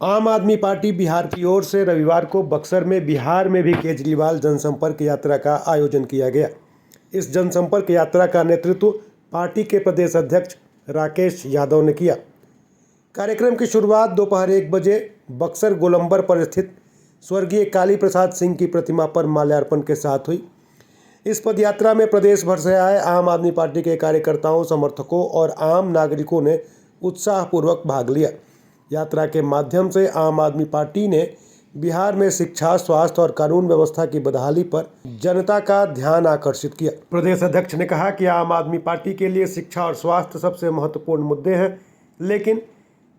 आम आदमी पार्टी बिहार की ओर से रविवार को बक्सर में बिहार में भी केजरीवाल जनसंपर्क यात्रा का आयोजन किया गया। इस जनसंपर्क यात्रा का नेतृत्व पार्टी के प्रदेश अध्यक्ष राकेश यादव ने किया। कार्यक्रम की शुरुआत दोपहर 1 बजे बक्सर गोलंबर पर स्थित स्वर्गीय काली प्रसाद सिंह की प्रतिमा पर माल्यार्पण के साथ हुई। इस पदयात्रा में प्रदेश भर से आए आम आदमी पार्टी के कार्यकर्ताओं, समर्थकों और आम नागरिकों ने उत्साहपूर्वक भाग लिया। यात्रा के माध्यम से आम आदमी पार्टी ने बिहार में शिक्षा, स्वास्थ्य और कानून व्यवस्था की बदहाली पर जनता का ध्यान आकर्षित किया। प्रदेश अध्यक्ष ने कहा कि आम आदमी पार्टी के लिए शिक्षा और स्वास्थ्य सबसे महत्वपूर्ण मुद्दे हैं, लेकिन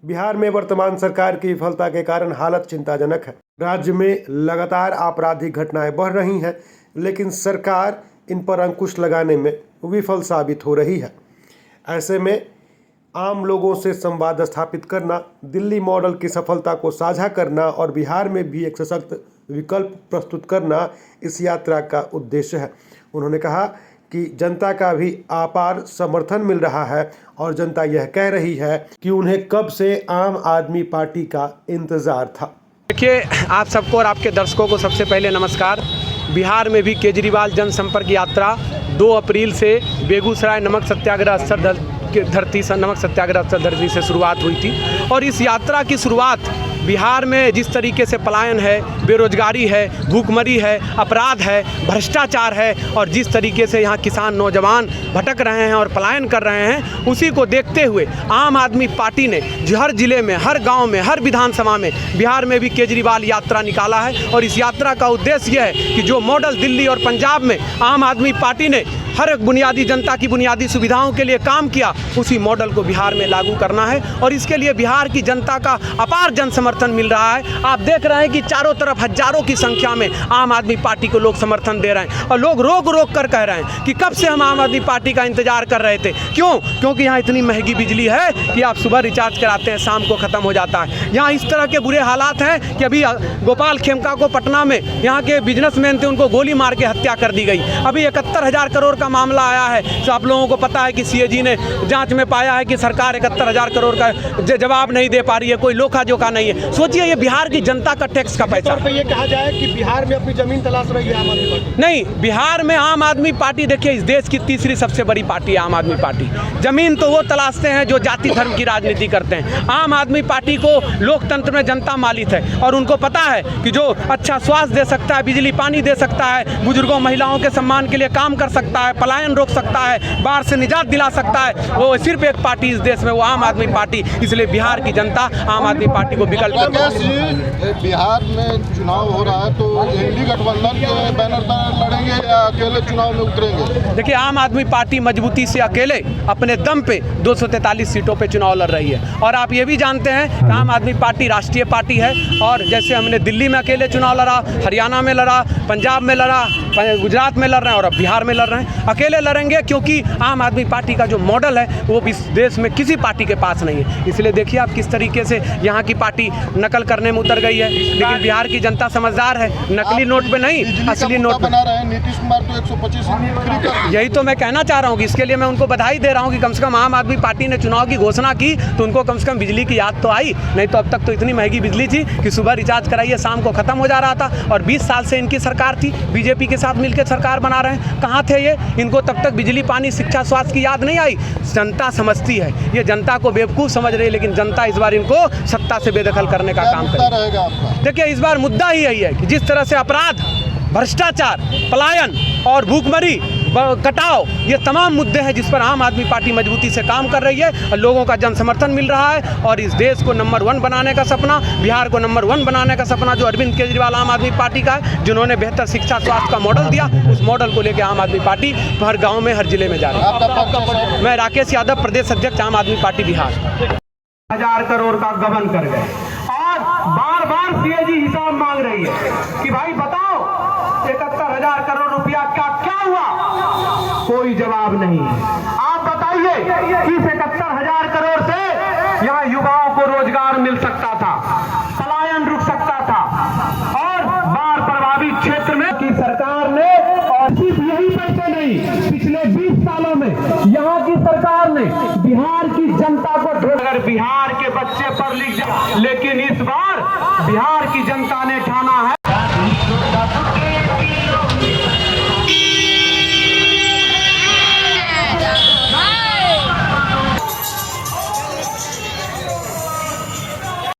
बिहार में वर्तमान सरकार की विफलता के कारण हालत चिंताजनक है। राज्य में लगातार आपराधिक घटनाएं बढ़ रही हैं, लेकिन सरकार इन पर अंकुश लगाने में विफल साबित हो रही है। ऐसे में आम लोगों से संवाद स्थापित करना, दिल्ली मॉडल की सफलता को साझा करना और बिहार में भी एक सशक्त विकल्प प्रस्तुत करना इस यात्रा का उद्देश्य है। उन्होंने कहा कि जनता का भी अपार समर्थन मिल रहा है और जनता यह कह रही है कि उन्हें कब से आम आदमी पार्टी का इंतजार था। देखिए, आप सबको और आपके दर्शकों को सबसे पहले नमस्कार। बिहार में भी केजरीवाल जनसंपर्क यात्रा 2 अप्रैल से बेगूसराय नमक सत्याग्रह स्थल धरती से शुरुआत हुई थी और इस यात्रा की शुरुआत बिहार में जिस तरीके से पलायन है, बेरोजगारी है, भूखमरी है, अपराध है, भ्रष्टाचार है और जिस तरीके से यहाँ किसान नौजवान भटक रहे हैं और पलायन कर रहे हैं, उसी को देखते हुए आम आदमी पार्टी ने हर जिले में, हर गांव में, हर विधानसभा में बिहार में भी केजरीवाल यात्रा निकाला है। और इस यात्रा का उद्देश्य यह है कि जो मॉडल दिल्ली और पंजाब में आम आदमी पार्टी ने हर एक बुनियादी जनता की बुनियादी सुविधाओं के लिए काम किया, उसी मॉडल को बिहार में लागू करना है और इसके लिए बिहार की जनता का अपार जन समर्थन मिल रहा है। आप देख रहे हैं कि चारों तरफ हजारों की संख्या में आम आदमी पार्टी को लोग समर्थन दे रहे हैं और लोग रोक रोक कर कह रहे हैं कि कब से हम आम आदमी पार्टी का इंतजार कर रहे थे। क्योंकि यहाँ इतनी महंगी बिजली है कि आप सुबह रिचार्ज कराते हैं, शाम को ख़त्म हो जाता है। यहाँ इस तरह के बुरे हालात हैं कि अभी गोपाल खेमका को पटना में यहाँ के बिजनेसमैन थे, उनको गोली मार के हत्या कर दी गई। अभी 71,000 करोड़ का मामला आया है। तो आप लोगों को पता है कि सीएजी ने जांच में पाया है कि सरकार 71,000 करोड़ का जवाब नहीं दे पा रही है, कोई लोखा जोखा नहीं है। सोचिए, ये बिहार की जनता का टैक्स का पैसा। तो ये कहा जाए कि बिहार में अपनी जमीन तलाश रही है आम आदमी पार्टी? नहीं, बिहार में आम आदमी पार्टी, देखिए, इस देश की तीसरी सबसे बड़ी पार्टी है आम आदमी पार्टी। जमीन तो वो तलाशते हैं जो जाति धर्म की राजनीति करते हैं। आम आदमी पार्टी को लोकतंत्र में जनता मालिक है और उनको पता है कि जो अच्छा स्वास्थ्य दे सकता है, बिजली पानी दे सकता है, बुजुर्गों महिलाओं के सम्मान के लिए काम कर सकता है, पलायन रोक सकता है, बाढ़ से निजात दिला सकता है, वो सिर्फ एक पार्टी इस देश में, वो आम आदमी पार्टी। इसलिए बिहार की जनता आम आदमी पार्टी को विकल्प। बिहार में चुनाव हो रहा है तो एनडीए गठबंधन के बैनर पर लड़ेंगे या अकेले चुनाव में उतरेंगे? देखिए, आम आदमी पार्टी मजबूती से अकेले अपने दम पे 243 सीटों पे चुनाव लड़ रही है और आप ये भी जानते हैं कि आम आदमी पार्टी राष्ट्रीय पार्टी है और जैसे हमने दिल्ली में अकेले चुनाव लड़ा, हरियाणा में लड़ा, पंजाब में लड़ा, गुजरात में लड़ रहे हैं और अब बिहार में लड़ रहे हैं। अकेले लड़ेंगे क्योंकि आम आदमी पार्टी का जो मॉडल है वो इस देश में किसी पार्टी के पास नहीं है। इसलिए देखिए आप किस तरीके से यहाँ की पार्टी नकल करने में उतर गई है, लेकिन बिहार की जनता समझदार है। नकली नोट पे नहीं, असली नोट बना रहे हैं। नीतीश कुमार तो 125 फ्री कर। यही तो मैं कहना चाह रहा हूँ कि इसके लिए मैं उनको बधाई दे रहा हूँ कि कम से कम आम आदमी पार्टी ने चुनाव की घोषणा की तो उनको कम से कम बिजली की याद तो आई। नहीं तो अब तक तो इतनी महंगी बिजली थी कि सुबह रिचार्ज कराइए, शाम को खत्म हो जा रहा था। और 20 साल से इनकी सरकार थी, बीजेपी के साथ मिलकर सरकार बना रहे हैं। कहाँ थे ये? इनको तब तक बिजली पानी शिक्षा स्वास्थ्य की याद नहीं आई। जनता समझती है, ये जनता को बेवकूफ़ समझ रही है, लेकिन जनता इस बार इनको सत्ता से बेदखल करने का काम करेगा। देखिए, इस बार मुद्दा ही यही है कि जिस तरह से अपराध, भ्रष्टाचार, पलायन और भूखमरी, कटाव, ये तमाम मुद्दे हैं जिस पर आम आदमी पार्टी मजबूती से काम कर रही है और लोगों का जन समर्थन मिल रहा है। और इस देश को नंबर 1 बनाने का सपना, बिहार को नंबर 1 बनाने का सपना जो अरविंद केजरीवाल आम आदमी पार्टी का है, जिन्होंने बेहतर शिक्षा स्वास्थ्य का मॉडल दिया, उस मॉडल को लेकर आम आदमी पार्टी हर गाँव में, हर जिले में जा रही है। मैं राकेश यादव, प्रदेश अध्यक्ष आम आदमी पार्टी बिहार। 1000 करोड़ का गबन कर गए और बार बार सीएजी हिसाब मांग रही है कि भाई बताओ 71,000 करोड़ रुपया का क्या हुआ? कोई जवाब नहीं है। आप बताइए कि 71,000 करोड़ से यहाँ युवाओं को रोजगार मिल सकता था, पलायन रुक सकता था और बाढ़ प्रभावित क्षेत्र में की सरकार ने, और सिर्फ यही पैसे नहीं, पिछले 20 सालों में यहाँ की सरकार ने बिहार की जनता को, अगर बिहार के बच्चे पढ़ लिख जाए, लेकिन इस बार बिहार की जनता ने ठाना